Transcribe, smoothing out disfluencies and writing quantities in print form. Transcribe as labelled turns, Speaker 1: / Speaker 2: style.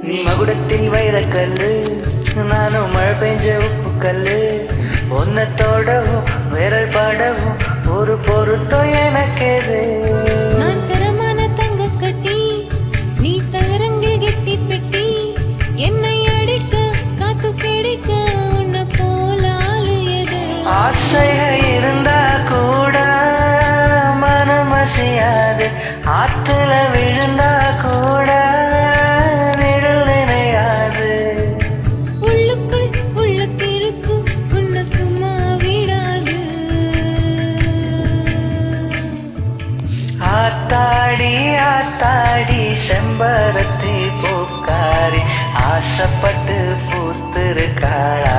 Speaker 1: நீ மகுடத்தில் வைரக்கல்லு, நானும் மழை பெஞ்ச உப்பு கல்லு. ஒன்ன தொடவும் விரல் படவும் ஒரு பொருத்தம் எனக்கேது.
Speaker 2: நான் தரமான தங்க கட்டி, நீ தகரங்கில் கெட்டி பெட்டி. என்னை அடிக்க காத்து கிடைக்க உன்னை போல ஆளு எது?
Speaker 1: ஆசைகள் இருந்தா கூட மனம் அசையாது. ஆத்துல விழுந்தா கூட நிழல் நினையாது.
Speaker 2: உள்ளுக்குள் உள்ளுக்கிருக்கு உன்னை சும்மா விடாது.
Speaker 1: ஆத்தாடி ஆத்தாடி செம்பருத்தி பூக்காரி, ஆசைப்பட்டு பூத்திருக்காளா.